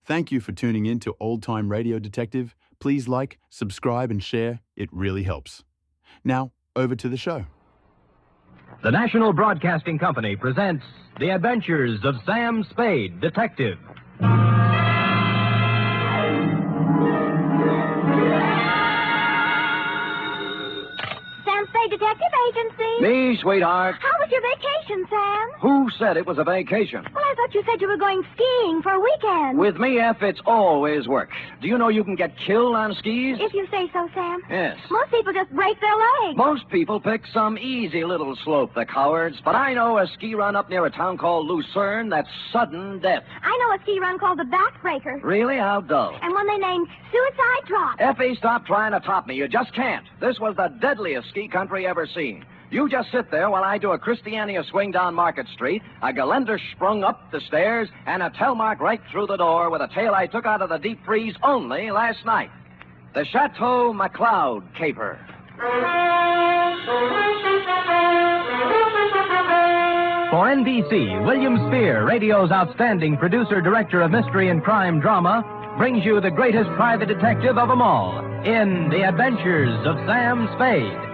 Thank you for tuning in to Old Time Radio Detective. Please like, subscribe, and share. It really helps. Now, over to the show. The National Broadcasting Company presents The Adventures of Sam Spade, Detective. Sam Spade Detective Agency. Me, sweetheart. How was your vacation, Sam? Who said it was a vacation? Well, I thought you said you were going skiing for a weekend. With me, F, it's always work. Do you know you can get killed on skis? If you say so, Sam. Yes. Most people just break their legs. Most people pick some easy little slope, the cowards. But I know a ski run up near a town called Lucerne that's sudden death. I know a ski run called the Backbreaker. Really? How dull. And one they named Suicide Drop. Effie, stop trying to top me. You just can't. This was the deadliest ski country ever seen. You just sit there while I do a Christiania swing down Market Street, a Geländer sprung up the stairs, and a Telmark right through the door with a tail I took out of the deep freeze only last night. The Chateau McCloud Caper. For NBC, William Spear, radio's outstanding producer-director of mystery and crime drama, brings you the greatest private detective of them all in The Adventures of Sam Spade.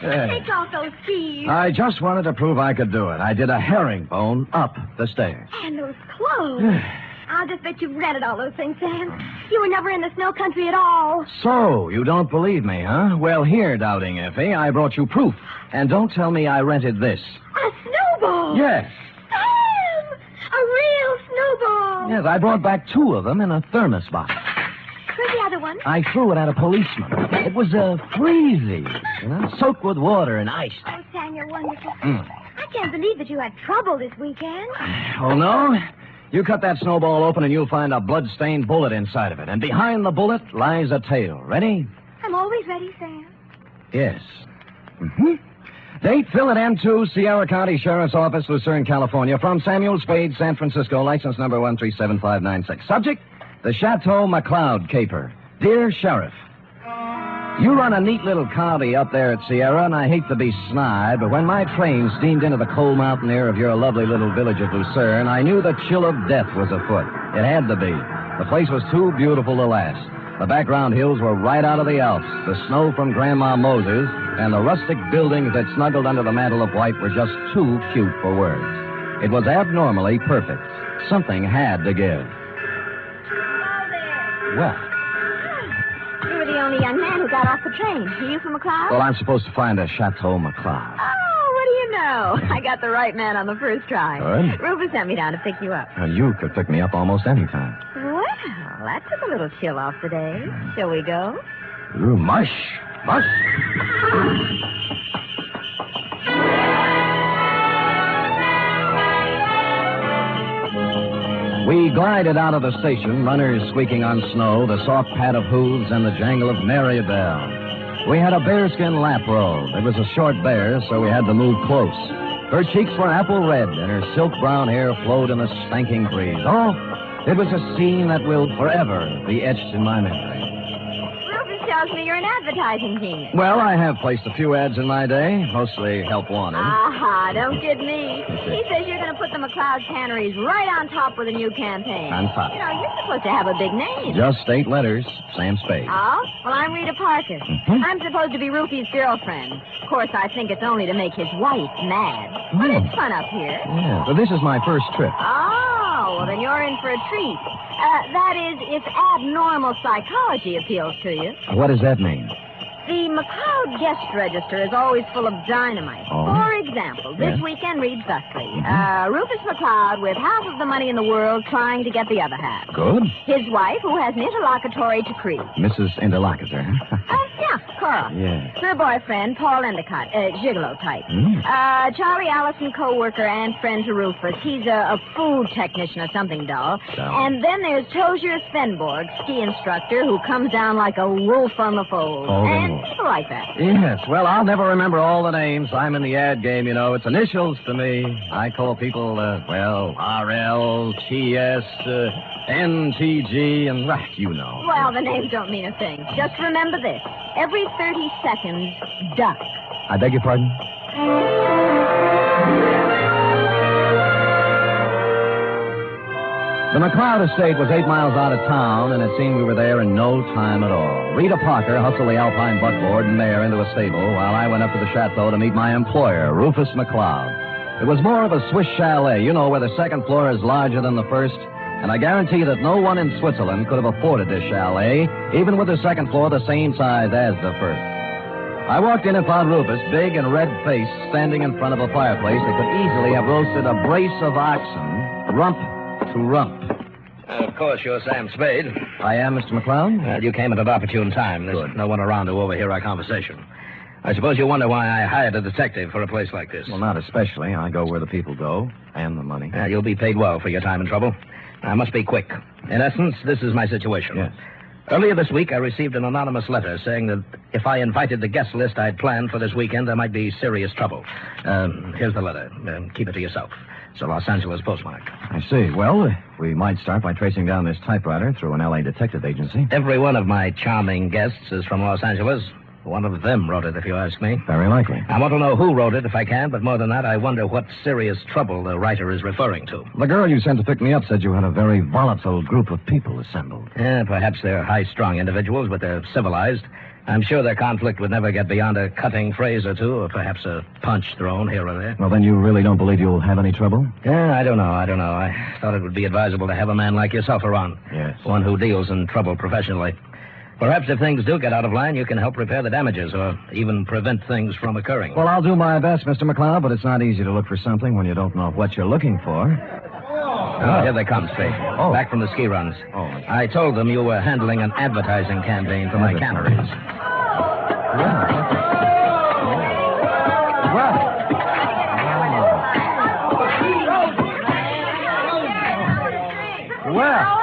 Take off those skis. I just wanted to prove I could do it. I did a herringbone up the stairs. And those clothes. I'll just bet you've rented all those things, Sam. You were never in the snow country at all. So, you don't believe me, huh? Well, here, Doubting Effie, I brought you proof. And don't tell me I rented this. A snowball. Yes. Sam! A real snowball. Yes, I brought back 2 of them in a thermos box. Where's the other one? I threw it at a policeman. It was freezy, soaked with water and ice. Oh, Sam, you're wonderful. I can't believe that you had trouble this weekend. Oh, no? You cut that snowball open and you'll find a blood-stained bullet inside of it. And behind the bullet lies a tail. Ready? I'm always ready, Sam. Yes. Date, Philip M2, Sierra County Sheriff's Office, Lucerne, California. From Samuel Spade, San Francisco, license number 137596. Subject, the Chateau McCloud Caper. Dear Sheriff, you run a neat little county up there at Sierra, and I hate to be snide, but when my train steamed into the cold mountain air of your lovely little village of Lucerne, I knew the chill of death was afoot. It had to be. The place was too beautiful to last. The background hills were right out of the Alps. The snow from Grandma Moses and the rustic buildings that snuggled under the mantle of white were just too cute for words. It was abnormally perfect. Something had to give. What? You were the only young man who got off the train. Are you from McCloud? Well, I'm supposed to find a Chateau McCloud. Oh, what do you know? I got the right man on the first try. Good. Rufus sent me down to pick you up. You could pick me up almost any time. Well, that took a little chill off today. Shall we go? Ooh, mush. Mush. We glided out of the station, runners squeaking on snow, the soft pat of hooves, and the jangle of merry bells. We had a bearskin lap robe. It was a short bear, so we had to move close. Her cheeks were apple red, and her silk brown hair flowed in the spanking breeze. Oh, it was a scene that will forever be etched in my memory. Rufus tells me you're an advertising genius. Well, I have placed a few ads in my day, mostly help wanted. Aha, don't kid me. He says you're going to put the McCloud Canneries right on top with a new campaign. On top. You know, you're supposed to have a big name. Just 8 letters, Sam Spade. Oh? Well, I'm Rita Parker. I'm supposed to be Rufy's girlfriend. Of course, I think it's only to make his wife mad. But it's fun up here. Yeah, but this is my first trip. Oh, well, then you're in for a treat. That is, if abnormal psychology appeals to you. What does that mean? The McCloud guest register is always full of dynamite. Oh. For example, this weekend reads thusly. Rufus McCloud with half of the money in the world trying to get the other half. Good. His wife, who has an interlocutory to create. Mrs. Interlocutor. Yeah, Cora. Yeah. Her boyfriend, Paul Endicott, gigolo type. Charlie Allison, co-worker and friend to Rufus. He's a food technician or something dull. So? And then there's Tozier Svenborg, ski instructor, who comes down like a wolf on the fold. And people like that. Yes, well, I'll never remember all the names. I'm in the ad game, you know. It's initials to me. I call people, RL, TS, NTG, and, you know. Well, the names don't mean a thing. Just remember this. Every 30 seconds, duck. I beg your pardon? The McCloud estate was 8 miles out of town, and it seemed we were there in no time at all. Rita Parker hustled the Alpine buckboard and mare into a stable while I went up to the chateau to meet my employer, Rufus McCloud. It was more of a Swiss chalet, you know, where the second floor is larger than the first, and I guarantee that no one in Switzerland could have afforded this chalet, even with the second floor the same size as the first. I walked in and found Rufus, big and red-faced, standing in front of a fireplace that could easily have roasted a brace of oxen, rump to rump. Of course, you're Sam Spade. I am, Mr. McCloud. Well, you came at an opportune time. There's no one around to overhear our conversation. I suppose you wonder why I hired a detective for a place like this. Well, not especially. I go where the people go, and the money. You'll be paid well for your time and trouble. I must be quick. In essence, this is my situation. Yes. Earlier this week, I received an anonymous letter saying that if I invited the guest list I'd planned for this weekend, there might be serious trouble. Here's the letter. Keep it to yourself. It's a Los Angeles postmark. I see. Well, we might start by tracing down this typewriter through an L.A. detective agency. Every one of my charming guests is from Los Angeles. One of them wrote it, if you ask me. Very likely. I want to know who wrote it, if I can, but more than that, I wonder what serious trouble the writer is referring to. The girl you sent to pick me up said you had a very volatile group of people assembled. Perhaps they're high-strung individuals, but they're civilized. I'm sure their conflict would never get beyond a cutting phrase or two, or perhaps a punch thrown here or there. Well, then you really don't believe you'll have any trouble? I don't know. I thought it would be advisable to have a man like yourself around. Yes. One who deals in trouble professionally. Perhaps if things do get out of line, you can help repair the damages or even prevent things from occurring. Well, I'll do my best, Mr. McCloud, but it's not easy to look for something when you don't know what you're looking for. Here they come, Spade. Oh. Back from the ski runs. Oh. I told them you were handling an advertising campaign for my canneries. Well.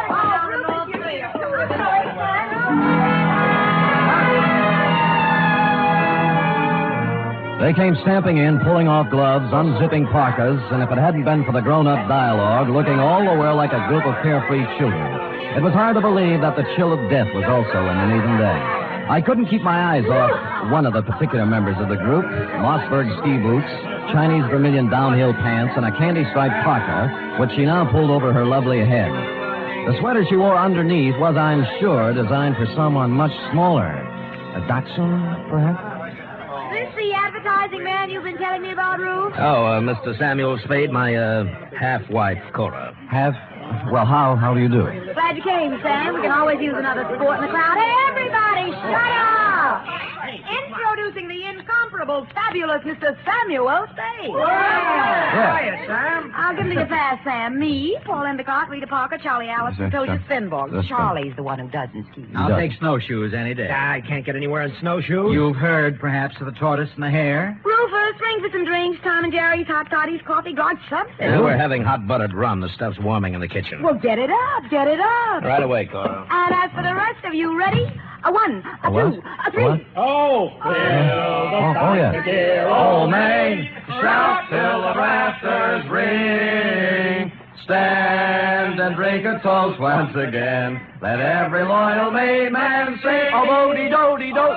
They came stamping in, pulling off gloves, unzipping parkas, and if it hadn't been for the grown-up dialogue, looking all the while like a group of carefree children, it was hard to believe that the chill of death was also in an even day. I couldn't keep my eyes off one of the particular members of the group, Mossberg ski boots, Chinese vermilion downhill pants, and a candy-striped parka, which she now pulled over her lovely head. The sweater she wore underneath was, I'm sure, designed for someone much smaller. A Dachshund, perhaps? Is this the advertising man you've been telling me about, Ruth? Oh, Mr. Samuel Spade, my half-wife, Cora. Well, how do you do? Glad you came, Sam. We can always use another sport in the crowd. Hey, everybody, shut up! Introducing the incomparable, fabulous Mr. Samuel Spade. Yeah. Sam. I'll give him to you fast, Sam. Me, Paul Endicott, Rita Parker, Charlie Allison, Tosia Svinborg. Charlie's the one who doesn't ski. I'll take snowshoes any day. I can't get anywhere in snowshoes. You've heard, perhaps, of the tortoise and the hare? Rufus, ring for some drinks. Tom and Jerry's, hot toddies, coffee, grog, something. We're having hot buttered rum. The stuff's warming in the kitchen. Well, get it up, get it up. Right away, Cora. And as for the rest of you, ready? A one, a what? two, a three. What? Oh, yeah. Old Maid, shout till the rafters ring. Stand and drink a toast once again. Let every loyal Maid man sing. Oh, do-de-do-de-do.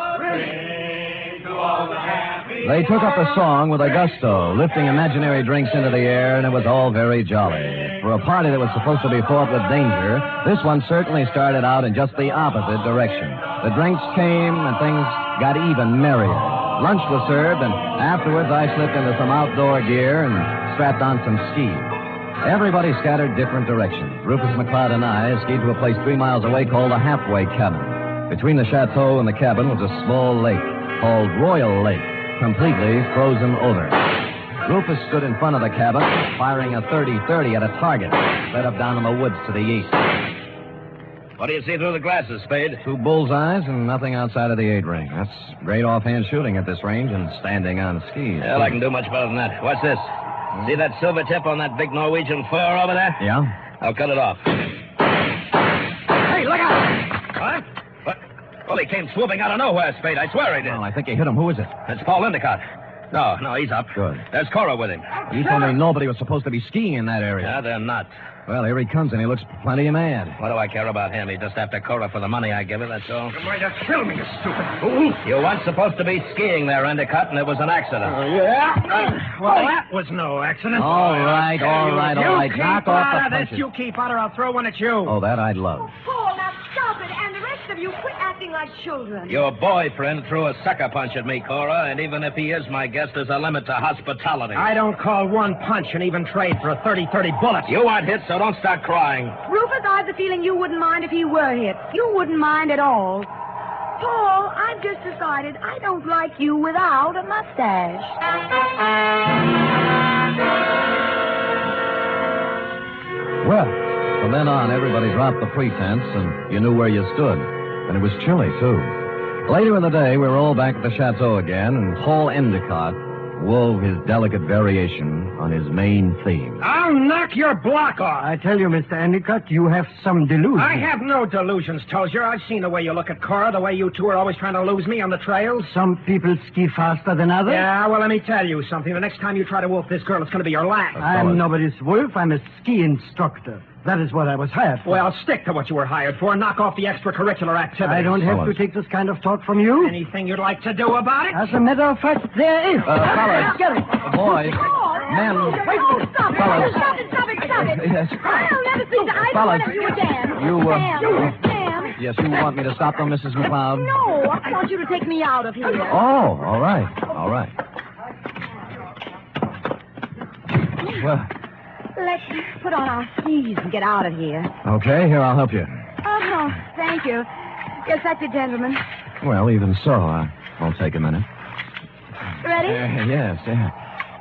They took up the song with a gusto, lifting imaginary drinks into the air, and it was all very jolly. For a party that was supposed to be fraught with danger, this one certainly started out in just the opposite direction. The drinks came, and things got even merrier. Lunch was served, and afterwards I slipped into some outdoor gear and strapped on some skis. Everybody scattered different directions. Rufus McCloud and I skied to a place 3 miles away called the Halfway Cabin. Between the chateau and the cabin was a small lake called Royal Lake, completely frozen over. Rufus stood in front of the cabin, firing a .30-30 at a target set up down in the woods to the east. What do you see through the glasses, Spade? 2 bullseyes and nothing outside of the 8-ring. That's great offhand shooting at this range and standing on skis. Well, I can do much better than that. Watch this. See that silver tip on that big Norwegian fur over there? Yeah? I'll cut it off. Hey, look out! What? Well, he came swooping out of nowhere, Spade. I swear he did. Well, I think you hit him. Who is it? It's Paul Endicott. No, he's up. Good. There's Cora with him. You told me nobody was supposed to be skiing in that area. Yeah, they're not. Well, here he comes, and he looks plenty mad. What do I care about him? He's just after Cora for the money I give her, that's all. You're going to kill me, you stupid fool. You weren't supposed to be skiing there, Endicott, and it was an accident. Well, that was no accident. All right. You keep Knock off out the of this. punches. You keep out, or I'll throw one at you. Oh, that I'd love. Paul, now stop it. And the rest of you, quit acting like children. Your boyfriend threw a sucker punch at me, Cora, and even if he is my guest, there's a limit to hospitality. I don't call one punch an even trade for a 30-30 bullet. You aren't hit, so don't start crying. Rufus, I have the feeling you wouldn't mind if he were hit. You wouldn't mind at all. Paul, I've just decided I don't like you without a mustache. Well, from then on, everybody dropped the pretense, and you knew where you stood. And it was chilly, too. Later in the day, we were all back at the chateau again, and Paul Endicott wove his delicate variation on his main theme. I'll knock your block off. I tell you, Mr. Endicott, you have some delusions. I have no delusions, Tozier. I've seen the way you look at Cora, the way you two are always trying to lose me on the trails. Some people ski faster than others. Yeah, well, let me tell you something. The next time you try to wolf this girl, it's going to be your last. I'm nobody's wolf. I'm a ski instructor. That is what I was hired for. Well, stick to what you were hired for. Knock off the extracurricular activities. I don't have to take this kind of talk from you. Anything you'd like to do about it? As a matter of fact, there is. Fellas. Get it. Boys. Men. Stop Fellas. it. Yes. I'll never speak to either Fellas. one of you again. Sam. Yes, you want me to stop them, Mrs. McCloud? No, I want you to take me out of here. Oh, all right. Well, Let's put on our skis and get out of here. okay, here, I'll help you. Oh, thank you. Yes, that's it, gentlemen. Well, even so, I'll take a minute. Ready? Yes.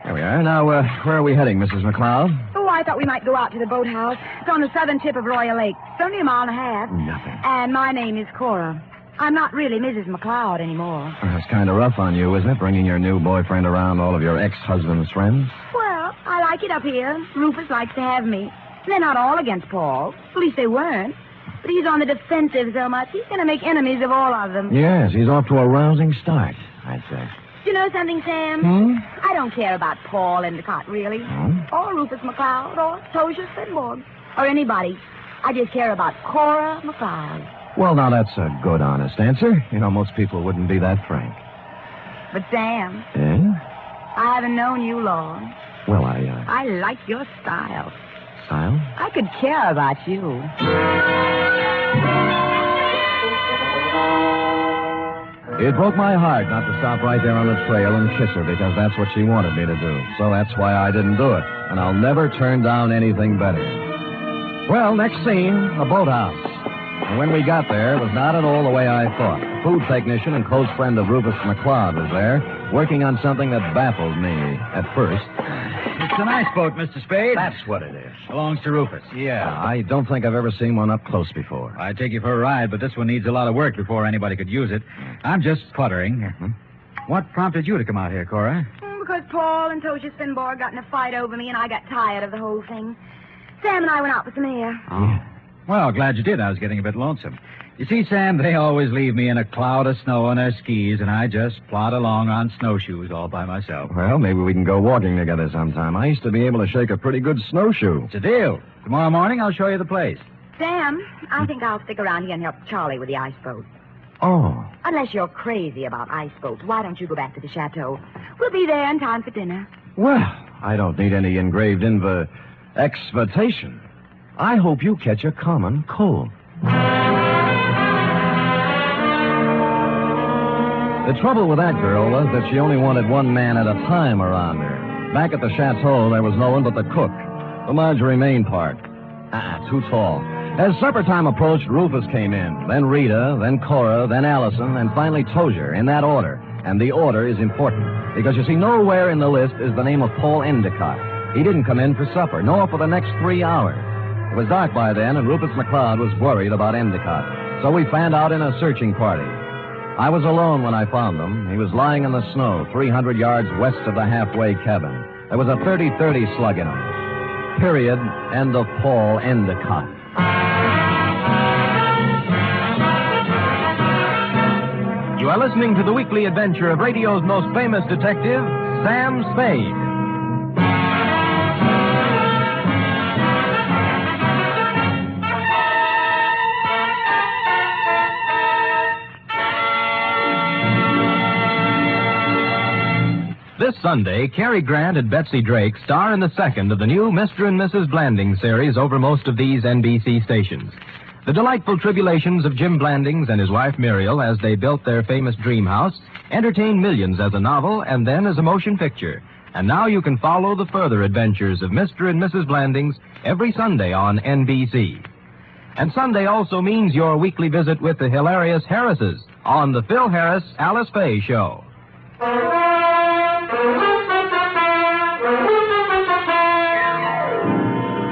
There we are. Now, where are we heading, Mrs. McCloud? Oh, I thought we might go out to the boathouse. It's on the southern tip of Royal Lake. It's only a mile and a half. Nothing. And my name is Cora. I'm not really Mrs. McCloud anymore. That's kind of rough on you, isn't it, bringing your new boyfriend around all of your ex-husband's friends? Well, I like it up here. Rufus likes to have me. They're not all against Paul. At least they weren't. But he's on the defensive so much, he's going to make enemies of all of them. Yes, he's off to a rousing start, I'd say. You know something, Sam? I don't care about Paul Endicott, really. Or Rufus McCloud, or Tozier Spinborg, or anybody. I just care about Cora McCloud. Well, now, that's a good, honest answer. You know, most people wouldn't be that frank. But, Sam, Eh? I haven't known you long. Well, I like your style. Style? I could care about you. It broke my heart not to stop right there on the trail and kiss her because that's what she wanted me to do. So that's why I didn't do it. And I'll never turn down anything better. Well, next scene, the boathouse. And when we got there, it was not at all the way I thought. A food technician and close friend of Rufus McCloud was there, working on something that baffled me at first. It's a nice boat, Mr. Spade. That's what it is. Belongs to Rufus. Yeah, I don't think I've ever seen one up close before. I'd take you for a ride, but this one needs a lot of work before anybody could use it. I'm just puttering. What prompted you to come out here, Cora? Because Paul and Tozier Spinborg got in a fight over me, and I got tired of the whole thing. Sam and I went out for some air. Oh. Well, glad you did. I was getting a bit lonesome. You see, Sam, they always leave me in a cloud of snow on their skis, and I just plod along on snowshoes all by myself. Well, maybe we can go walking together sometime. I used to be able to shake a pretty good snowshoe. It's a deal. Tomorrow morning, I'll show you the place. Sam, I think I'll stick around here and help Charlie with the ice boat. Oh. Unless you're crazy about ice boats, why don't you go back to the chateau? We'll be there in time for dinner. Well, I don't need any engraved exvitation. I hope you catch a common cold. The trouble with that girl was that she only wanted one man at a time around her. Back at the chateau, there was no one but the cook, the Marjorie Main part. Too tall. As supper time approached, Rufus came in, then Rita, then Cora, then Allison, and finally Tozier, in that order. And the order is important, because you see, nowhere in the list is the name of Paul Endicott. He didn't come in for supper, nor for the next 3 hours. It was dark by then, and Rufus McCloud was worried about Endicott. So we fanned out in a searching party. I was alone when I found him. He was lying in the snow, 300 yards west of the halfway cabin. There was a 30-30 slug in him. Period. End of Paul Endicott. You are listening to the weekly adventure of radio's most famous detective, Sam Spade. This Sunday, Cary Grant and Betsy Drake star in the second of the new Mr. and Mrs. Blanding series over most of these NBC stations. The delightful tribulations of Jim Blandings and his wife Muriel as they built their famous dream house entertained millions as a novel and then as a motion picture. And now you can follow the further adventures of Mr. and Mrs. Blandings every Sunday on NBC. And Sunday also means your weekly visit with the hilarious Harrises on the Phil Harris Alice Faye Show.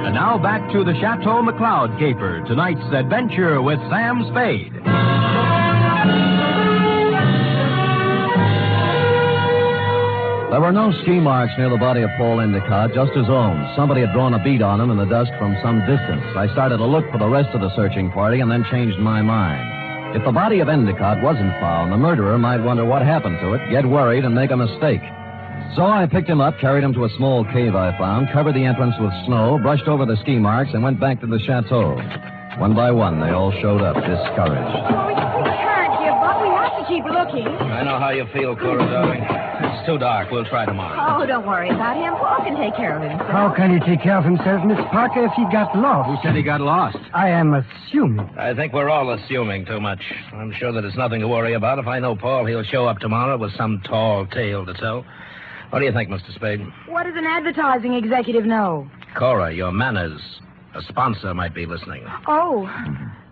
And now back to the Chateau McCloud Caper, tonight's adventure with Sam Spade. There were no ski marks near the body of Paul Endicott, just his own. Somebody had drawn a bead on him in the dust from some distance. I started to look for the rest of the searching party and then changed my mind. If the body of Endicott wasn't found, the murderer might wonder what happened to it, get worried, and make a mistake. So I picked him up, carried him to a small cave I found, covered the entrance with snow, brushed over the ski marks, and went back to the chateau. One by one, they all showed up, discouraged. Oh, we can't here, Buck. We have to keep looking. I know how you feel, Cora, darling. It's too dark. We'll try tomorrow. Oh, don't worry about him. Paul can take care of himself. How can he take care of himself, Miss Parker, if he got lost? Who said he got lost? I am assuming. I think we're all assuming too much. I'm sure that it's nothing to worry about. If I know Paul, he'll show up tomorrow with some tall tale to tell. What do you think, Mr. Spade? What does an advertising executive know? Cora, your manners. A sponsor might be listening. Oh,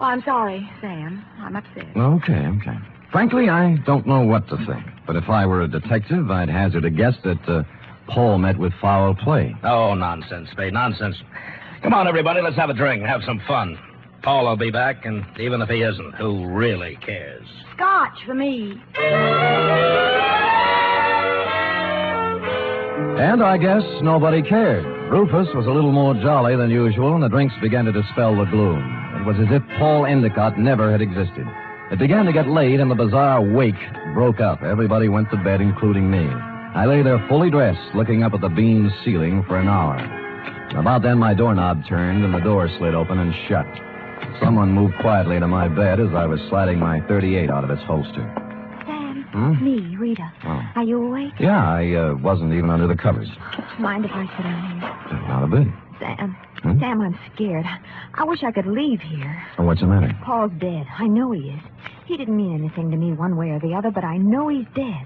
I'm sorry, Sam. I'm upset. Okay. Frankly, I don't know what to think. But if I were a detective, I'd hazard a guess that Paul met with foul play. Oh, nonsense, Spade, nonsense. Come on, everybody, let's have a drink and have some fun. Paul will be back, and even if he isn't, who really cares? Scotch for me. And I guess nobody cared. Rufus was a little more jolly than usual, and the drinks began to dispel the gloom. It was as if Paul Endicott never had existed. It began to get late, and the bizarre wake broke up. Everybody went to bed, including me. I lay there fully dressed, looking up at the beamed ceiling for an hour. About then, my doorknob turned, and the door slid open and shut. Someone moved quietly to my bed as I was sliding my .38 out of its holster. Sam, me, Rita. Oh. Are you awake? Yeah, I wasn't even under the covers. Mind if I sit down here? Not a bit. Sam, Sam, I'm scared. I wish I could leave here. Oh, what's the matter? Paul's dead. I know he is. He didn't mean anything to me one way or the other, but I know he's dead.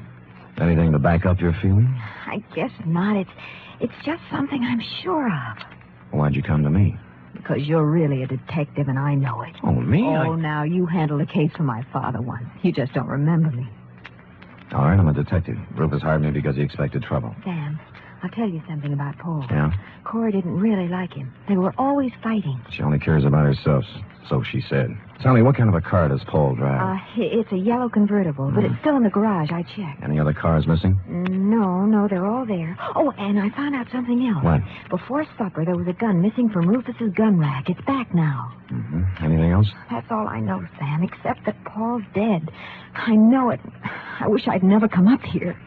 Anything to back up your feeling? I guess not. It's just something I'm sure of. Why'd you come to me? Because you're really a detective, and I know it. Oh, me? Oh, now, you handled a case for my father once. You just don't remember me. All right, I'm a detective. Rufus hired me because he expected trouble. Sam, I'll tell you something about Paul. Yeah? Cora didn't really like him. They were always fighting. She only cares about herself, so she said. Tell me, what kind of a car does Paul drive? It's a yellow convertible, but it's still in the garage. I checked. Any other cars missing? No, they're all there. Oh, and I found out something else. What? Before supper, there was a gun missing from Rufus's gun rack. It's back now. Mm-hmm. Anything else? That's all I know, Sam, except that Paul's dead. I know it. I wish I'd never come up here.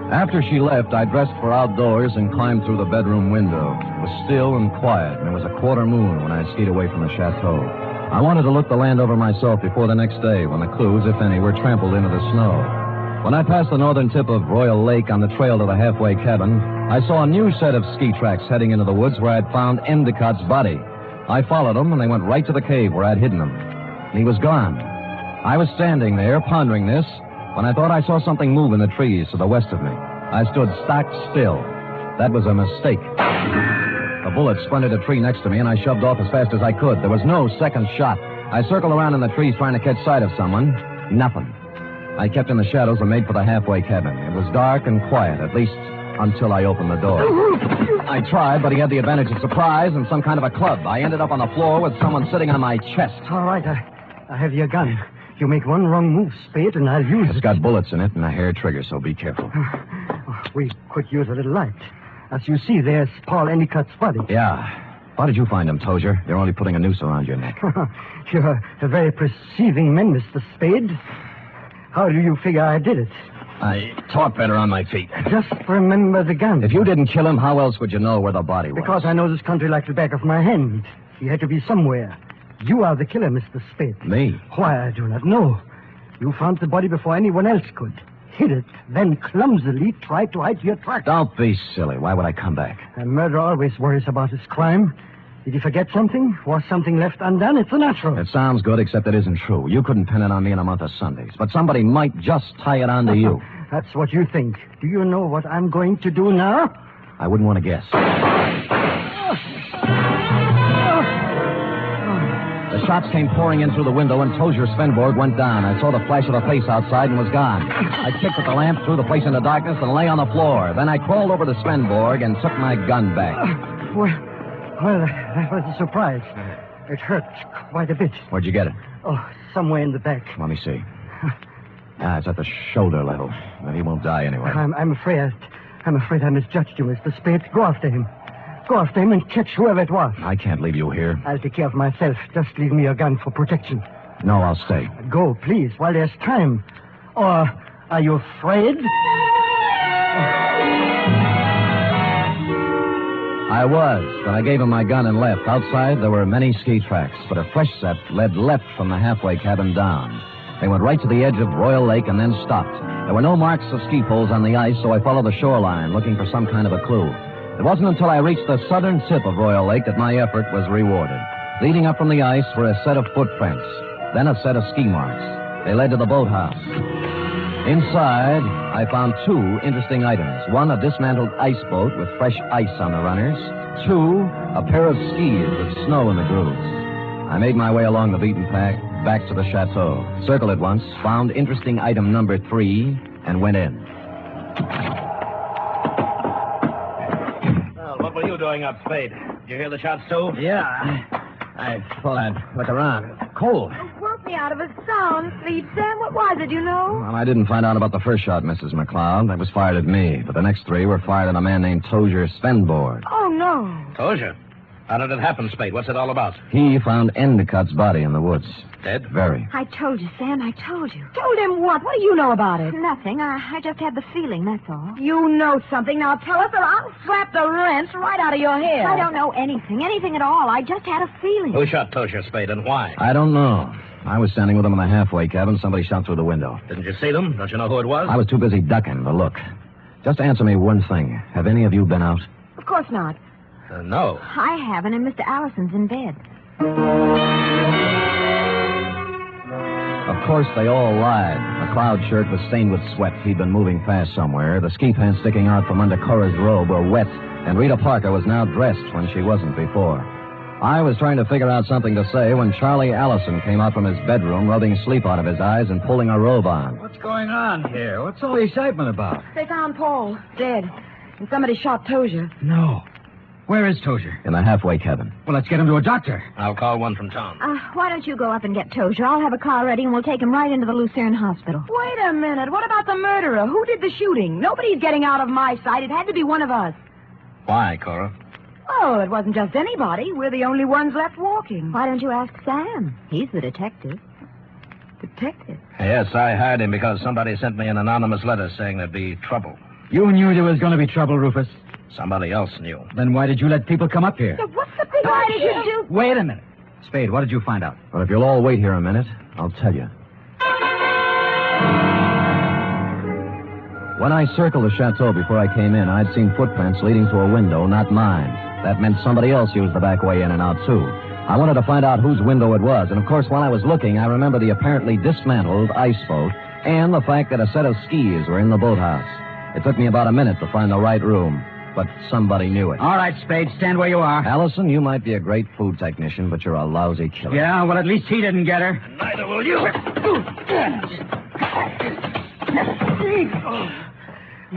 After she left, I dressed for outdoors and climbed through the bedroom window. It was still and quiet, and it was a quarter moon when I skied away from the chateau. I wanted to look the land over myself before the next day, when the clues, if any, were trampled into the snow. When I passed the northern tip of Royal Lake on the trail to the halfway cabin, I saw a new set of ski tracks heading into the woods where I'd found Endicott's body. I followed them, and they went right to the cave where I'd hidden him. And he was gone. I was standing there, pondering this, when I thought I saw something move in the trees to the west of me. I stood stock still. That was a mistake. A bullet splintered a tree next to me, and I shoved off as fast as I could. There was no second shot. I circled around in the trees trying to catch sight of someone. Nothing. I kept in the shadows and made for the halfway cabin. It was dark and quiet, at least until I opened the door. I tried, but he had the advantage of surprise and some kind of a club. I ended up on the floor with someone sitting on my chest. All right, I have your gun. You make one wrong move, Spade, and I'll use it. It's got bullets in it and a hair trigger, so be careful. We could use a little light. As you see, there's Paul Endicott's body. Yeah. How did you find him, Tozier? You're only putting a noose around your neck. You're a very perceiving man, Mr. Spade. How do you figure I did it? I talk better on my feet. Just remember the gun. If you didn't kill him, how else would you know where the body was? Because I know this country like the back of my hand. He had to be somewhere. You are the killer, Mr. Spade. Me? Why, I do not know. You found the body before anyone else could. Hid it, then clumsily tried to hide your tracks. Don't be silly. Why would I come back? A murderer always worries about his crime. Did he forget something? Was something left undone? It's a natural. It sounds good, except it isn't true. You couldn't pin it on me in a month of Sundays. But somebody might just tie it on to you. That's what you think. Do you know what I'm going to do now? I wouldn't want to guess. The shots came pouring in through the window, and Tozier Svenborg went down. I saw the flash of a face outside and was gone. I kicked at the lamp, threw the place into darkness, and lay on the floor. Then I crawled over to Svenborg and took my gun back. Well, that was a surprise. It hurt quite a bit. Where'd you get it? Oh, somewhere in the back. Let me see. It's at the shoulder level. But he won't die anyway. I'm afraid I misjudged you, Mr. Spade. Go after him. Go after him and catch whoever it was. I can't leave you here. I'll take care of myself. Just leave me your gun for protection. No, I'll stay. Go, please, while there's time. Or are you afraid? I was, but I gave him my gun and left. Outside, there were many ski tracks, but a fresh set led left from the halfway cabin down. They went right to the edge of Royal Lake and then stopped. There were no marks of ski poles on the ice, so I followed the shoreline, looking for some kind of a clue. It wasn't until I reached the southern tip of Royal Lake that my effort was rewarded. Leading up from the ice were a set of footprints, then a set of ski marks. They led to the boathouse. Inside, I found two interesting items. One, a dismantled ice boat with fresh ice on the runners. Two, a pair of skis with snow in the grooves. I made my way along the beaten path back to the chateau. Circled it once, found interesting item number 3, and went in. Well, what were you doing up, Spade? Did you hear the shots, too? Yeah, I thought I'd look around. Cold. Woke me out of a sound sleep, Sam. What was it, you know? Well, I didn't find out about the first shot, Mrs. McCloud. That was fired at me. But the next 3 were fired at a man named Tozier Svenborg. Oh, no. Tozier? How did it happen, Spade? What's it all about? He found Endicott's body in the woods. Dead? Very. I told you, Sam. I told you. Told him what? What do you know about it? Nothing. I just had the feeling, that's all. You know something. Now tell us or I'll slap the rents right out of your head. I don't know anything at all. I just had a feeling. Who shot Tozier, Spade, and why? I don't know. I was standing with him in the halfway cabin. Somebody shot through the window. Didn't you see them? Don't you know who it was? I was too busy ducking to look. Just answer me one thing. Have any of you been out? Of course not. No. I haven't, and Mr. Allison's in bed. Of course, they all lied. McCloud's shirt was stained with sweat. He'd been moving fast somewhere. The ski pants sticking out from under Cora's robe were wet, and Rita Parker was now dressed when she wasn't before. I was trying to figure out something to say when Charlie Allison came out from his bedroom, rubbing sleep out of his eyes and pulling a robe on. What's going on here? What's all the excitement about? They found Paul dead, and somebody shot Tozier. No. Where is Tozier? In the halfway cabin. Well, let's get him to a doctor. I'll call one from town. Why don't you go up and get Tozier? I'll have a car ready, and we'll take him right into the Lucerne Hospital. Wait a minute. What about the murderer? Who did the shooting? Nobody's getting out of my sight. It had to be one of us. Why, Cora? Oh, it wasn't just anybody. We're the only ones left walking. Why don't you ask Sam? He's the detective. Detective? Yes, I hired him because somebody sent me an anonymous letter saying there'd be trouble. You knew there was going to be trouble, Rufus. Somebody else knew. Then why did you let people come up here? So what's the big Why did you do? Wait a minute. Spade, what did you find out? Well, if you'll all wait here a minute, I'll tell you. When I circled the chateau before I came in, I'd seen footprints leading to a window, not mine. That meant somebody else used the back way in and out, too. I wanted to find out whose window it was, and of course, while I was looking, I remember the apparently dismantled ice boat and the fact that a set of skis were in the boathouse. It took me about a minute to find the right room, but somebody knew it. All right, Spade, stand where you are. Allison, you might be a great food technician, but you're a lousy killer. Yeah, well, at least he didn't get her. Neither will you.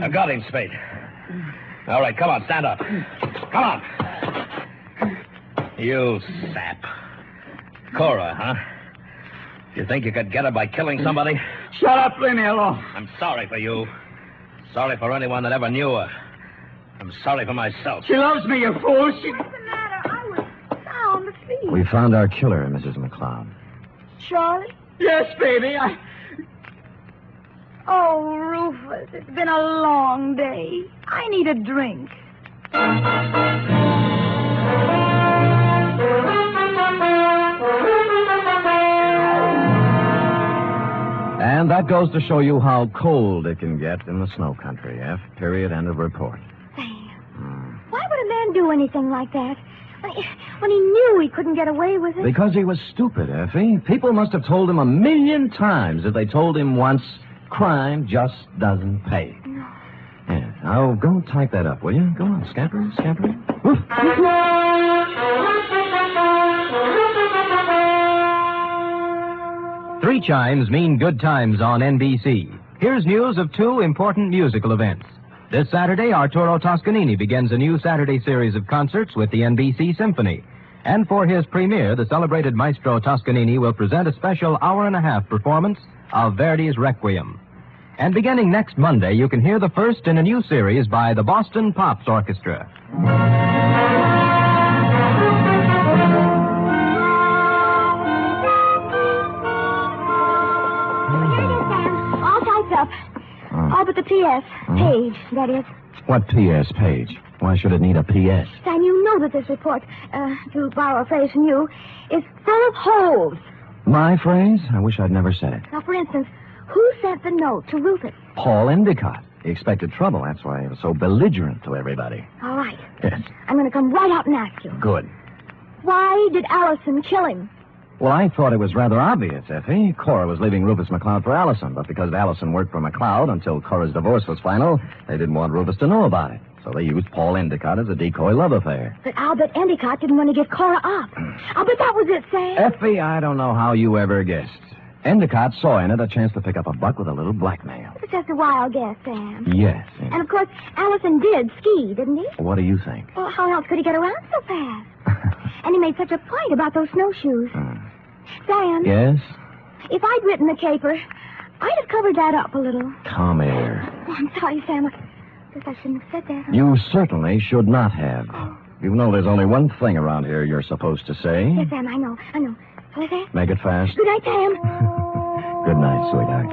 I've got him, Spade. All right, come on, stand up. Come on. You sap. Cora, huh? You think you could get her by killing somebody? Shut up, leave me alone. I'm sorry for you. Sorry for anyone that ever knew her. I'm sorry for myself. She loves me, you fool. She... What's the matter? I was sound asleep. We found our killer, Mrs. McCloud. Charlie? Yes, baby, Oh, Rufus, it's been a long day. I need a drink. And that goes to show you how cold it can get in the snow country, F. Period. End of report. Sam, why would a man do anything like that? When he knew he couldn't get away with it? Because he was stupid, Effie. People must have told him 1,000,000 times that they told him once, crime just doesn't pay. No. Yeah. Now, go type that up, will you? Go on, scamper. Woof. 3 chimes mean good times on NBC. Here's news of 2 important musical events. This Saturday, Arturo Toscanini begins a new Saturday series of concerts with the NBC Symphony. And for his premiere, the celebrated maestro Toscanini will present a special hour-and-a-half performance of Verdi's Requiem. And beginning next Monday, you can hear the first in a new series by the Boston Pops Orchestra. All typed up. All but the P.S. page, that is. What P.S. page? Why should it need a P.S.? Sam, you know that this report, to borrow a phrase from you, is full of holes. My phrase? I wish I'd never said it. Now, for instance, who sent the note to Rufus? Paul Endicott. He expected trouble. That's why he was so belligerent to everybody. All right. Yes. I'm going to come right out and ask you. Good. Why did Allison kill him? Well, I thought it was rather obvious, Effie. Cora was leaving Rufus McCloud for Allison, but because Allison worked for McCloud until Cora's divorce was final, they didn't want Rufus to know about it. So they used Paul Endicott as a decoy love affair. But I'll bet Endicott didn't want to give Cora up. I'll bet that was it, Sam. Effie, I don't know how you ever guessed. Endicott saw in it a chance to pick up a buck with a little blackmail. It's just a wild guess, Sam. Yes. And, of course, Allison did ski, didn't he? What do you think? Well, how else could he get around so fast? And he made such a point about those snowshoes. Sam? Yes? If I'd written the caper, I'd have covered that up a little. Come here. Oh, I'm sorry, Sam. I guess I shouldn't have said that. You certainly should not have. You know there's only one thing around here you're supposed to say. Yes, Sam, I know. What is that? Make it fast. Good night, Sam. Good night, sweetheart.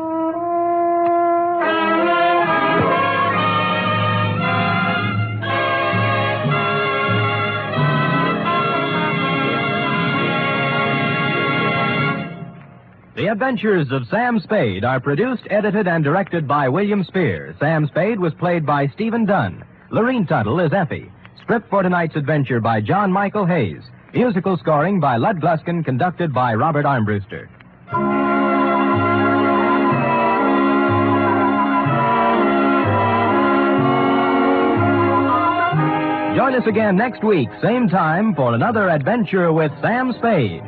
The Adventures of Sam Spade are produced, edited, and directed by William Spear. Sam Spade was played by Stephen Dunne. Lorene Tuttle is Effie. Script for tonight's adventure by John Michael Hayes. Musical scoring by Lud Gluskin, conducted by Robert Armbruster. Join us again next week, same time, for another adventure with Sam Spade.